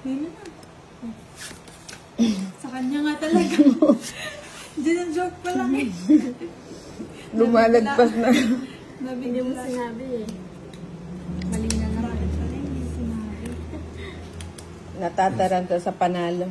Yun na. Sa kanya nga talaga. Joke pa lang eh. Lumalagpas na. Hindi mo sinabi eh. Mali na naman. Hindi sinabi. Natataranta sa panalo.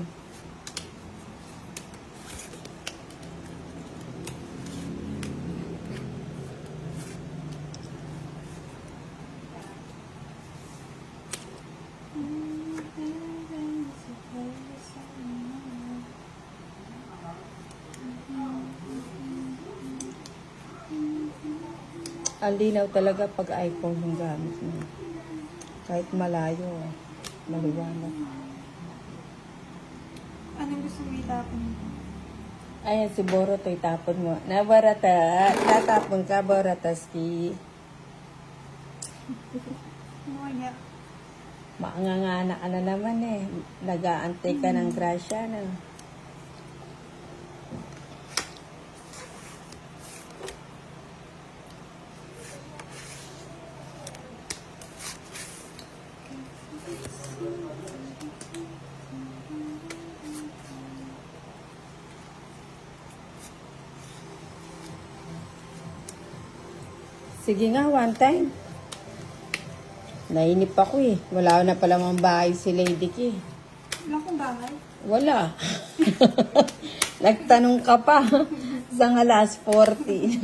Ang linaw talaga pag iPhone yung gamit mo. Kahit malayo, maliwanag. Anong gusto mo itapon mo? Ayan, si Borot, itapon mo. Nabarata, tatapon ka, Borotaski. Ano kaya? Maangangana ka na naman eh. Nag-aantay ka ng grasya na. Sige nga, one time. Nainip ako eh. Wala na pala mga bahay si Lady K. Wala kong bahay. Wala. Nagtanong ka pa. Sa alas 40.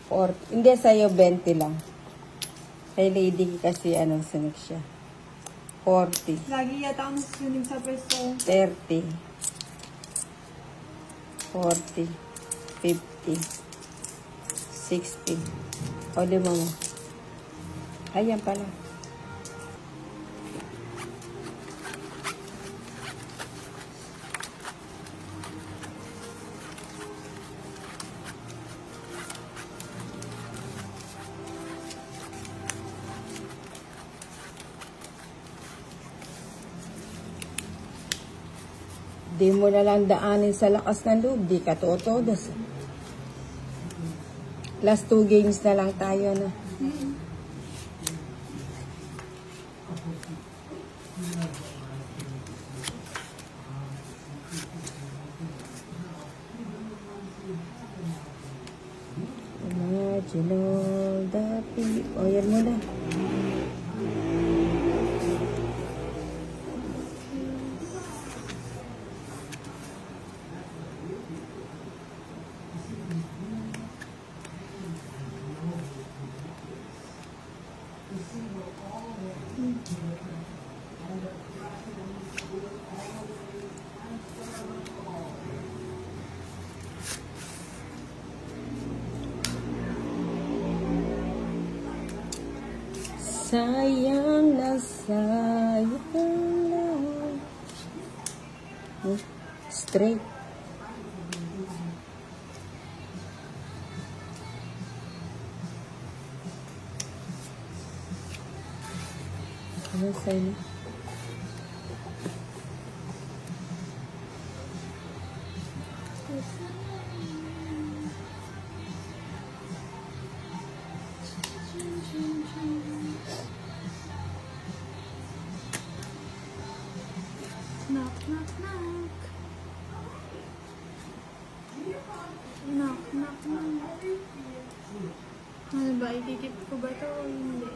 40. Hindi, sa'yo 20 lang. Kay Lady K kasi anong sunog siya. 40. Lagi yata akong susunig sa pwesto. 30. 40. 50. 60. O, lima mo. Ayan pala. Di mo na lang daanin sa lakas ng loob. Di ka totodos. Last 2 games na lang tayo na. Imagine all the people. O, yan mo na. Sayang na sayang na. Straight. Ano sa'yo? Knock, knock, knock. Knock, knock, knock. Ano ba? Ikikip ko ba ito o hindi?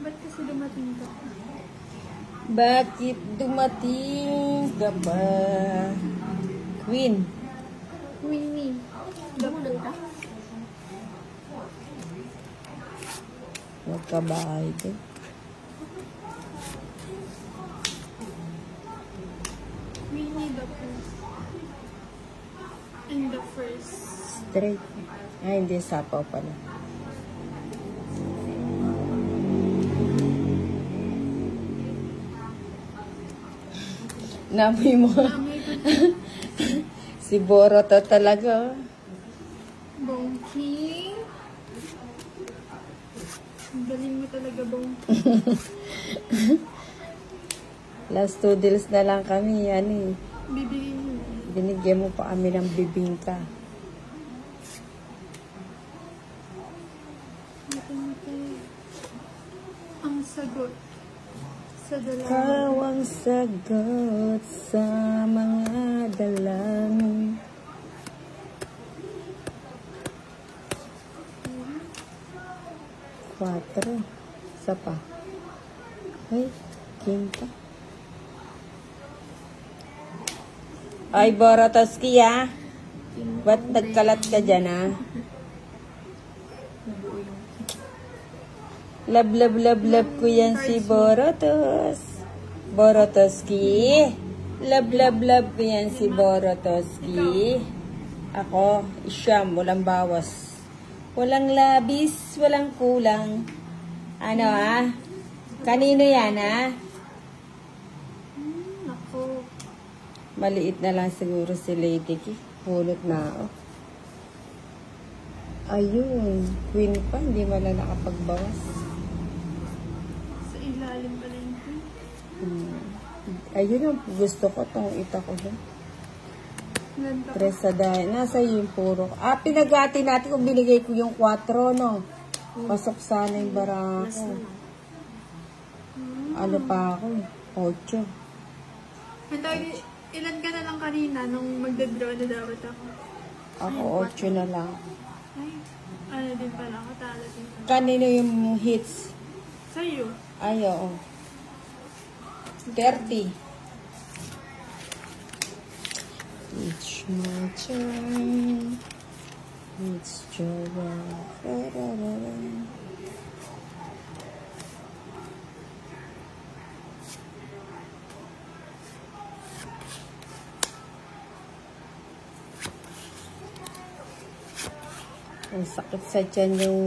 Ba't kasi dumating ka? Bakit dumating ka ba? Queen. Winnie. Bumunod ka? Huwag ka bahay din. Winnie the Pooh. And the first. Straight. Ay, hindi. Sapaw pala. Namoy mo. Namoy ko. Si Boro to talaga. Bongking. Galing mo talaga, Bong. Last 2 deals na lang kami. Yan eh. Bibigyan mo. Binigyan mo pa kami ng bibingka. Sagot. Sa dalawa. Ikaw ang sagot sa mga dalangin. Quatro. Isa pa. Ay, quinta. Ay, Borotoski, ah. Ba't nagkalat ka dyan, ah? Love ko yan si Borotos. Borotoski. Love ko yan si Borotoski. Ako, isyam, walang bawas. Walang labis, walang kulang. Ano, ah? Kanino yan, ah? Ako. Maliit na lang siguro si Lady Ki. Pulot na ako. Ayun. Queen pa, hindi mo na nakapagbawas. Sa ilalim pala yung queen. Ayun ang gusto ko, itong ita ko doon. Ganda ko. Tresa dahil. Nasa yung puro. Ah, pinagati natin kung binigay ko yung 4, no? Pasok sana yung bara Mas ko. naman. Ano pa ako? 8. Ilan ka na lang kanina nung magdadraw na dapat ako? Ako 8 na lang. Ay, ano din pala ako, talo din pala. Kanino yung hits? Sa'yo. Ay, oo. 30. It's my turn. It's your turn. Ang sakit sa tiyan yung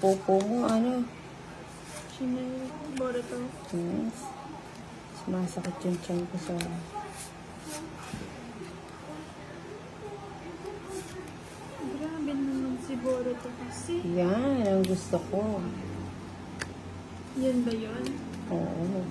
pupo mo, ano? Chanel, Boruto. Yes. Sumasakit yung tiyan ko sa... Grabe naman si Boruto kasi. Yan, ang gusto ko. Yan ba yun? Oo.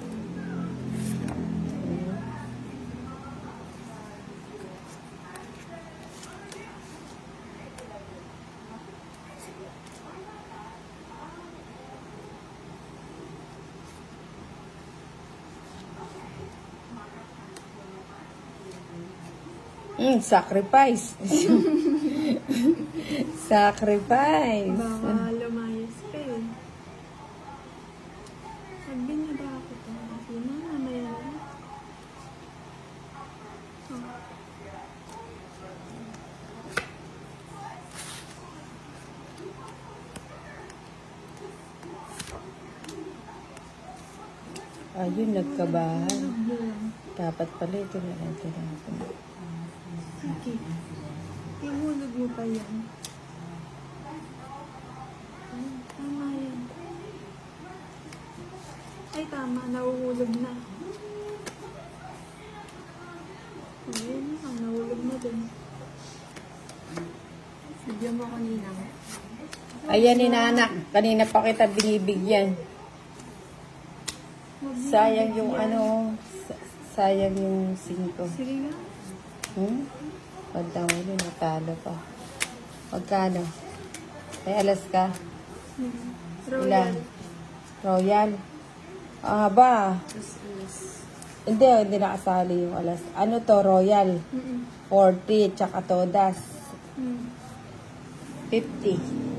Sacrifice. Sacrifice. Baka lumayas ka eh. Sabi niya ba ako ito? Kasi na, mamaya na. Oh. Ayun, nagkabahan. Dapat pala ito na lang tinapon. Sige. Ihulog mo pa yan. Ay, tama yan. Ay, tama. Nahuhulog na. Ayun, nahulog na din. Video mo kanina. Ayan ni Nanak. Kanina pa kita binibigyan. Sayang yung ano, sayang yung 5. Sige nga. Pagdang ulo, natalo pa. Pagkano? May alas ka? Royal. Ilan? Royal? Ah, ba? Hindi nakasali yung alas. Ano to, Royal? 40, tsaka Todas. 50.